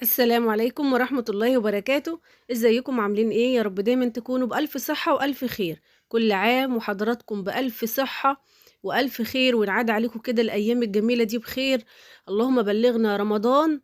السلام عليكم ورحمة الله وبركاته. ازيكم عاملين ايه؟ يا رب دايما تكونوا بألف صحة وألف خير. كل عام وحضراتكم بألف صحة وألف خير، ونعاد عليكم كده الأيام الجميلة دي بخير. اللهم بلغنا رمضان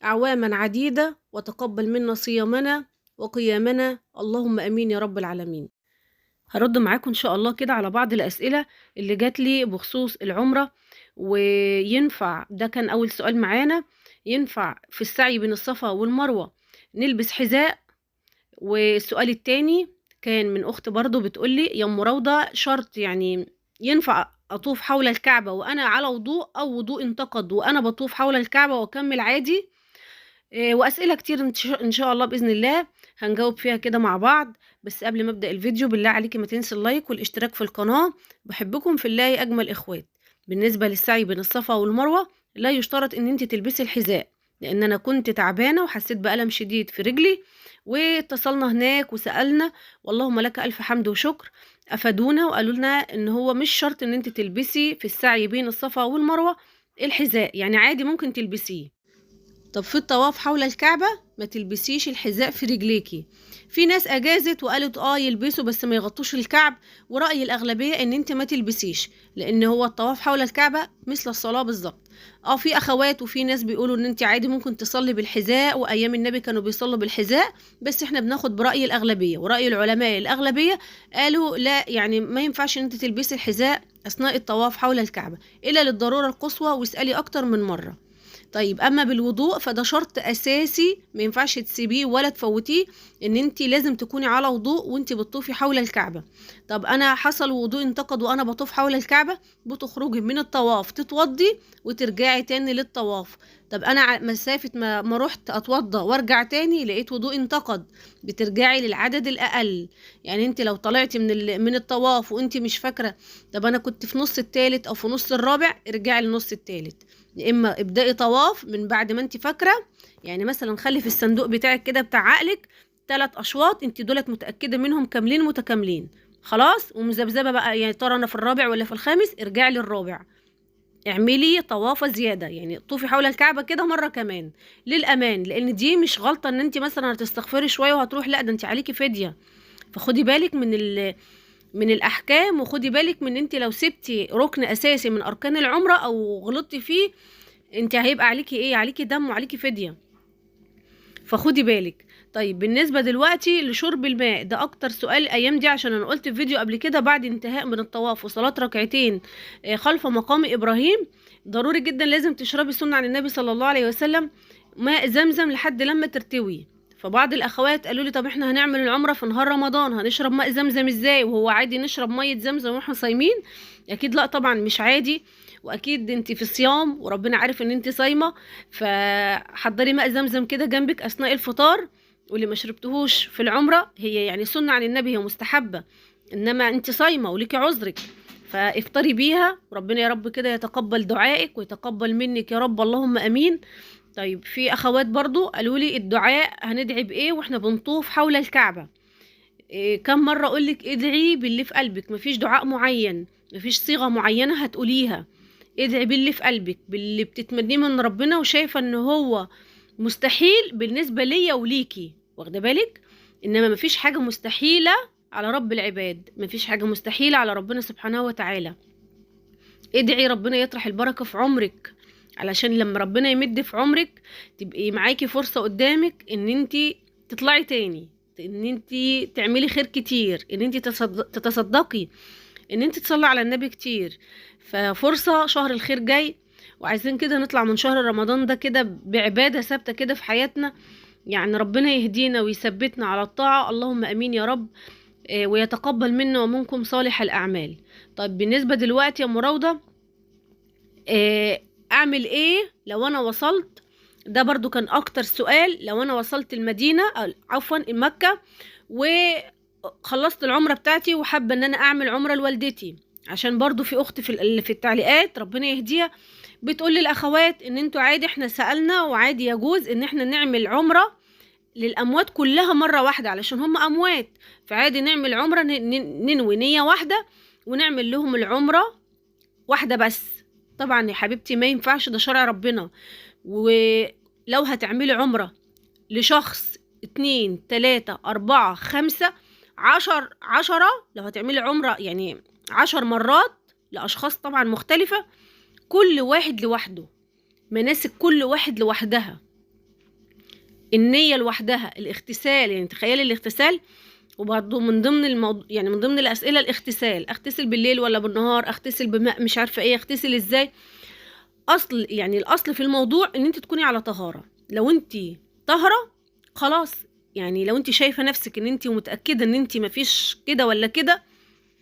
أعواما عديدة، وتقبل منا صيامنا وقيامنا، اللهم أمين يا رب العالمين. هرد معاكم إن شاء الله كده على بعض الأسئلة اللي جات لي بخصوص العمرة. وينفع، ده كان أول سؤال معانا، ينفع في السعي بين الصفا والمروة نلبس حذاء؟ والسؤال التاني كان من أخت برضو بتقولي يا أم روضة، شرط يعني ينفع أطوف حول الكعبة وأنا على وضوء، أو وضوء انتقد وأنا بطوف حول الكعبة وأكمل عادي؟ وأسئلة كتير إن شاء الله بإذن الله هنجاوب فيها كده مع بعض. بس قبل ما أبدأ الفيديو بالله عليكي ما تنسي اللايك والاشتراك في القناة، بحبكم في الله يا أجمل إخوات. بالنسبة للسعي بين الصفا والمروة لا يشترط إن أنت تلبسي الحذاء، لأن أنا كنت تعبانة وحسيت بألم شديد في رجلي، واتصلنا هناك وسألنا، واللهم لك ألف حمد وشكر. أفادونا وقالوا لنا إن هو مش شرط إن أنت تلبسي في السعي بين الصفا والمروة الحذاء، يعني عادي ممكن تلبسيه. طب في الطواف حول الكعبة ما تلبسيش الحذاء في رجليكي. في ناس اجازت وقالت يلبسوا بس ما يغطوش الكعب، ورأي الاغلبية ان انت ما تلبسيش، لان هو الطواف حول الكعبة مثل الصلاة بالظبط. في اخوات وفي ناس بيقولوا ان انت عادي ممكن تصلي بالحذاء، وايام النبي كانوا بيصلوا بالحذاء، بس احنا بناخد برأي الاغلبية، ورأي العلماء الاغلبية قالوا لا، يعني ما ينفعش ان انت تلبسي الحذاء اثناء الطواف حول الكعبة الا للضرورة القصوى، واسألي اكتر من مرة. طيب اما بالوضوء فده شرط اساسي ما ينفعش تسيبيه ولا تفوتيه، ان انت لازم تكوني على وضوء وانت بتطوفي حول الكعبة. طب انا حصل وضوء انتقد وانا بطوف حول الكعبة، بتخرجي من الطواف تتوضي وترجعي تاني للطواف. طب انا مسافة ما رحت اتوضى وارجع تاني لقيت وضوء انتقد، بترجعي للعدد الاقل. يعني انت لو طلعتي من الطواف وانت مش فاكرة، طب انا كنت في نص التالت او في نص الرابع، ارجعي لنص التالت. يا اما ابدأي طواف من بعد ما انت فاكره، يعني مثلا خلي في الصندوق بتاعك كده بتاع عقلك 3 اشواط انت دولت متاكده منهم كاملين متكاملين، خلاص، ومذبذبه بقى يعني ترى انا في الرابع ولا في الخامس، ارجعي للرابع. اعملي طوافه زياده، يعني طوفي حول الكعبه كده مره كمان للامان، لان دي مش غلطه ان انت مثلا هتستغفري شويه وهتروح، لا ده انت عليكي فديه. فخدي بالك من الاحكام، وخدي بالك من انت لو سبتي ركن اساسي من اركان العمره او غلطتي فيه، انت هيبقى عليكي ايه؟ عليكي دم وعليكي فدية، فخدي بالك. طيب بالنسبة دلوقتي لشرب الماء، ده اكتر سؤال الايام دي، عشان انا قلت في فيديو قبل كده بعد انتهاء من الطواف وصلاة ركعتين خلف مقام ابراهيم، ضروري جدا لازم تشربي سنة عن النبي صلى الله عليه وسلم ماء زمزم لحد لما ترتوي. فبعض الاخوات قالوا لي طب احنا هنعمل العمرة في نهار رمضان هنشرب ماء زمزم ازاي؟ وهو عادي نشرب مية زمزم واحنا صايمين؟ اكيد لا طبعا مش عادي، واكيد انت في صيام وربنا عارف ان انت صايمه، فحضري ماء زمزم كده جنبك اثناء الفطار. واللي ما شربتهوش في العمره هي يعني سنه عن النبي، هي مستحبه، انما انت صايمه وليكي عذرك، فافطري بيها، وربنا يا رب كده يتقبل دعائك ويتقبل منك يا رب، اللهم امين. طيب في اخوات برضو قالوا لي الدعاء هندعي بايه واحنا بنطوف حول الكعبه؟ إيه كم مرة أقولك ادعي باللي في قلبك، مفيش دعاء معين، مفيش صيغة معينة هتقوليها، ادعي باللي في قلبك، باللي بتتمنيه من ربنا وشايفة ان هو مستحيل بالنسبة ليا وليكي، واخده بالك؟ انما مفيش حاجة مستحيلة على رب العباد، مفيش حاجة مستحيلة على ربنا سبحانه وتعالى. ادعي ربنا يطرح البركة في عمرك، علشان لما ربنا يمد في عمرك تبقي معاكي فرصة قدامك ان انتي تطلعي تاني، ان انتي تعملي خير كتير، ان انتي تتصدقي، ان انتي تصلي على النبي كتير. ففرصة، شهر الخير جاي، وعايزين كده نطلع من شهر رمضان ده كده بعبادة ثابتة كده في حياتنا، يعني ربنا يهدينا ويثبتنا على الطاعة، اللهم امين يا رب. ويتقبل منا ومنكم صالح الأعمال. طيب بالنسبة دلوقتي يا مراودة، أعمل إيه لو أنا وصلت؟ ده برضو كان أكتر سؤال. لو أنا وصلت المدينة عفوا مكة وخلصت العمرة بتاعتي وحابة إن أنا أعمل عمرة لوالدتي، عشان برضو في أخت في التعليقات ربنا يهديها بتقول للأخوات إن انتوا عادي، احنا سألنا وعادي يجوز إن احنا نعمل عمرة للأموات كلها مرة واحدة علشان هم أموات، فعادي نعمل عمرة ننوي نية واحدة ونعمل لهم العمرة واحدة بس. طبعا يا حبيبتي ما ينفعش، ده شرع ربنا. ولو هتعملي عمرة لشخص 2 3 4 5 10 لو هتعملي عمرة يعني 10 مرات لأشخاص طبعا مختلفة، كل واحد لوحده، مناسك كل واحد لوحدها، النية لوحدها، الاغتسال يعني تخيلي الاغتسال. وبرضه من ضمن يعني من ضمن الأسئلة الاغتسال، اغتسل بالليل ولا بالنهار، اغتسل بماء مش عارفة ايه، اغتسل ازاي. يعني الأصل في الموضوع ان انت تكوني على طهارة. لو انت طاهرة خلاص، يعني لو انت شايفة نفسك ان انت متأكدة ان انت مفيش كده ولا كده،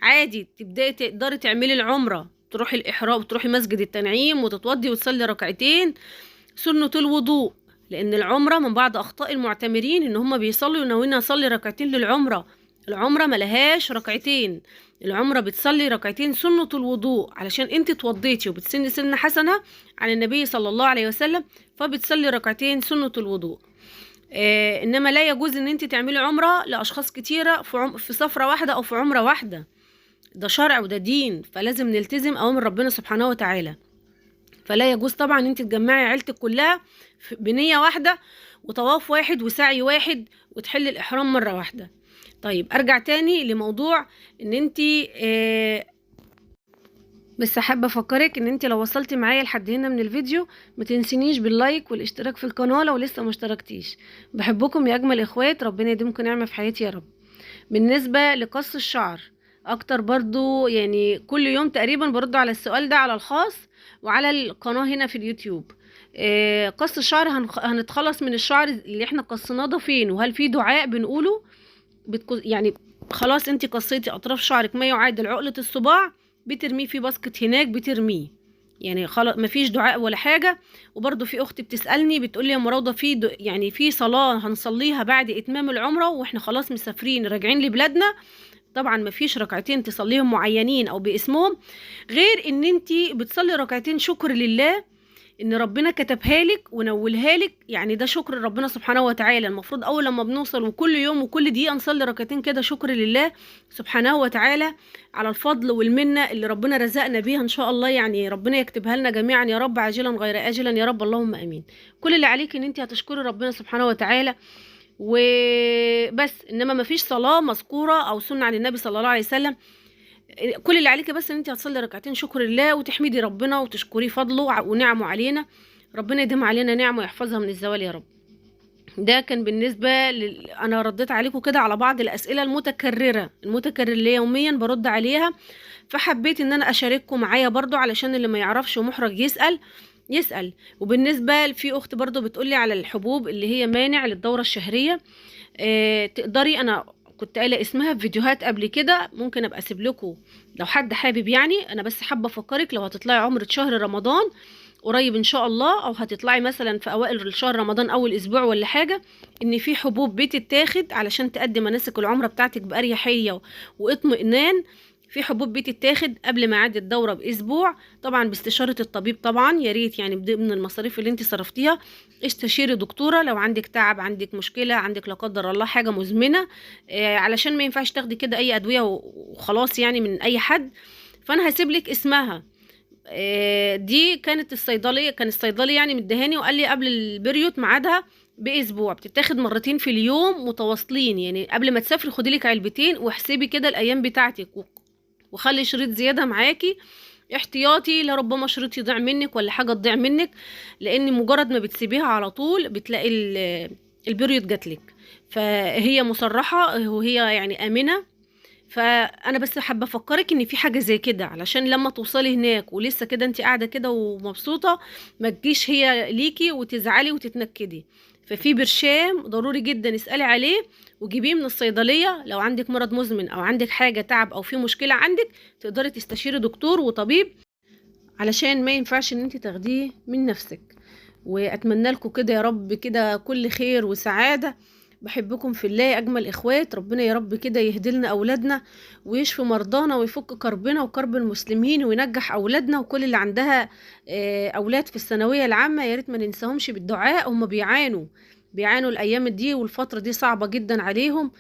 عادي تبدأي تقدري تعملي العمرة، تروحي الإحرام، تروحي مسجد التنعيم وتتوضي وتصلي ركعتين سنة الوضوء. لأن العمرة من بعض أخطاء المعتمرين إن هم بيصلوا وناويين أصلي ركعتين للعمرة. العمرة ملهاش ركعتين، العمرة بتصلي ركعتين سنة الوضوء، علشان انت توضيتي وبتسني سنة حسنة عن النبي صلى الله عليه وسلم، فبتصلي ركعتين سنة الوضوء. إنما لا يجوز إن انت تعملي عمرة لأشخاص كتيرة في سفرة واحدة أو في عمرة واحدة. ده شرع وده دين، فلازم نلتزم أوامر ربنا سبحانه وتعالى. فلا يجوز طبعا ان انت تجمعي عيلتك كلها بنية واحدة وطواف واحد وسعي واحد وتحل الإحرام مرة واحدة. طيب ارجع تاني لموضوع ان انت بس حابة افكرك ان انت لو وصلتي معايا لحد هنا من الفيديو ما تنسينيش باللايك والاشتراك في القناة لو لسه ما اشتركتيش. بحبكم يا اجمل اخوات، ربنا يديمكم نعمة في حياتي يا رب. بالنسبة لقص الشعر اكتر برضو، يعني كل يوم تقريبا برد على السؤال ده على الخاص وعلى القناة هنا في اليوتيوب. قص الشعر هنتخلص من الشعر اللي احنا قصيناه ده فين، وهل في دعاء بنقوله؟ يعني خلاص انت قصيتي اطراف شعرك ما يعادل عقلة الصباع، بترميه في باسكت هناك بترميه، يعني خلاص مفيش دعاء ولا حاجة. وبرضو في اختي بتسألني بتقولي يا مراوضة يعني في صلاة هنصليها بعد اتمام العمرة واحنا خلاص مسافرين راجعين لبلادنا. طبعا مفيش ركعتين تصليهم معينين او باسمهم، غير ان انتي بتصلي ركعتين شكر لله ان ربنا كتبها لك ونولها لك، يعني ده شكر ربنا سبحانه وتعالى. المفروض اول لما بنوصل وكل يوم وكل دقيقه نصلي ركعتين كده شكر لله سبحانه وتعالى على الفضل والمنه اللي ربنا رزقنا بيها ان شاء الله، يعني ربنا يكتبها لنا جميعا يا رب عاجلا غير اجلا يا رب اللهم امين. كل اللي عليك ان انت هتشكري ربنا سبحانه وتعالى وبس، انما مفيش صلاه مذكوره او سنه عن النبي صلى الله عليه وسلم. كل اللي عليك بس ان انت هتصلي ركعتين شكر لله وتحمدي ربنا وتشكري فضله ونعمه علينا. ربنا يديم علينا نعمه ويحفظها من الزوال يا رب. ده كان بالنسبه انا رديت عليكم كده على بعض الاسئله المتكرره اللي يوميا برد عليها، فحبيت ان انا اشارككم معايا برضو علشان اللي ما يعرفش ومحرج يسأل. وبالنسبه في اخت برضو بتقولي على الحبوب اللي هي مانع للدوره الشهريه، تقدري، انا كنت قايله اسمها في فيديوهات قبل كده، ممكن ابقى اسيب لكم لو حد حابب. يعني انا بس حابه افكرك لو هتطلعي عمره شهر رمضان قريب ان شاء الله، او هتطلعي مثلا في اوائل شهر رمضان اول اسبوع ولا حاجه، ان في حبوب بتتاخد علشان تأدي مناسك العمره بتاعتك بأريحيه واطمئنان. في حبوب بتتاخد قبل ميعاد الدوره باسبوع، طبعا باستشاره الطبيب. طبعا يا ريت يعني من المصاريف اللي انت صرفتيها استشيري دكتوره لو عندك تعب، عندك مشكله، عندك لا قدر الله حاجه مزمنه، علشان ما ينفعش تاخدي كده اي ادويه وخلاص يعني من اي حد. فانا هسيب لك اسمها. دي كان الصيدلي يعني مدهاني وقال لي قبل البريود ميعادها باسبوع، بتتاخد مرتين في اليوم متواصلين، يعني قبل ما تسافري خدي لك علبتين واحسبي كده الايام بتاعتك وخلي شريط زياده معاكي احتياطي لربما شريط يضيع منك ولا حاجه تضيع منك، لان مجرد ما بتسيبيها على طول بتلاقي البريود جاتلك. فهي مصرحه وهي يعني امنه. فانا بس حابه افكرك ان في حاجه زي كده علشان لما توصلي هناك ولسه كده انت قاعده كده ومبسوطه ما تجيش هي ليكي وتزعلي وتتنكدي. ففي برشام ضروري جدا اسالي عليه وجيبيه من الصيدليه. لو عندك مرض مزمن او عندك حاجه تعب او في مشكله عندك تقدري تستشيري دكتور وطبيب، علشان ما ينفعش ان انت تاخديه من نفسك. واتمنى لكم كده يا رب كده كل خير وسعاده. بحبكم في الله يا اجمل اخوات، ربنا يا رب كده يهدي لنا اولادنا ويشفي مرضانا ويفك كربنا وكرب المسلمين وينجح اولادنا. وكل اللي عندها اولاد في الثانويه العامه يا ريت ما ننساهمش بالدعاء، هم بيعانوا الايام دي والفتره دي صعبه جدا عليهم.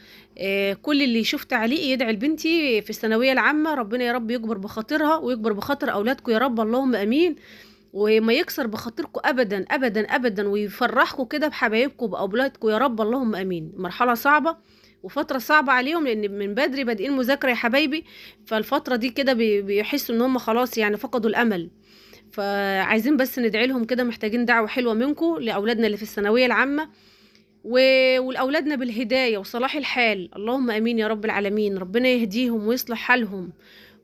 كل اللي يشوف تعليق يدعي لبنتي في الثانويه العامه، ربنا يا رب يكبر بخاطرها ويكبر بخاطر اولادكم يا رب اللهم امين. وما يكسر بخاطركم ابدا ابدا ابدا، ويفرحكم كده بحبايبكم باولادكم يا رب، اللهم امين. مرحله صعبه وفتره صعبه عليهم، لان من بدري بادئين مذاكره يا حبايبي، فالفتره دي كده بيحسوا ان هم خلاص يعني فقدوا الامل. فعايزين بس ندعي لهم كده، محتاجين دعوه حلوه منكم لاولادنا اللي في الثانويه العامه ولأولادنا بالهداية وصلاح الحال، اللهم امين يا رب العالمين. ربنا يهديهم ويصلح حالهم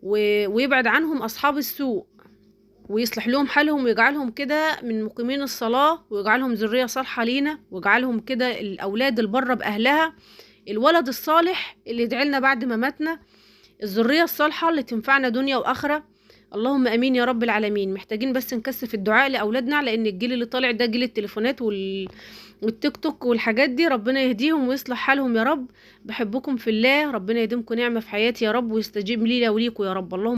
ويبعد عنهم اصحاب السوء، ويصلح لهم حالهم، ويجعلهم كده من مقيمين الصلاة، ويجعلهم ذرية صالحة لينا، ويجعلهم كده الأولاد البرة بأهلها، الولد الصالح اللي يدعي لنا بعد ما ماتنا، الذرية الصالحة اللي تنفعنا دنيا وآخرة. اللهم امين يا رب العالمين. محتاجين بس نكثف الدعاء لاولادنا، لان الجيل اللي طالع ده جيل التليفونات والتيك توك والحاجات دي، ربنا يهديهم ويصلح حالهم يا رب. بحبكم في الله، ربنا يديمكم نعمة في حياتي يا رب، ويستجيب لي وليكم يا رب. اللهم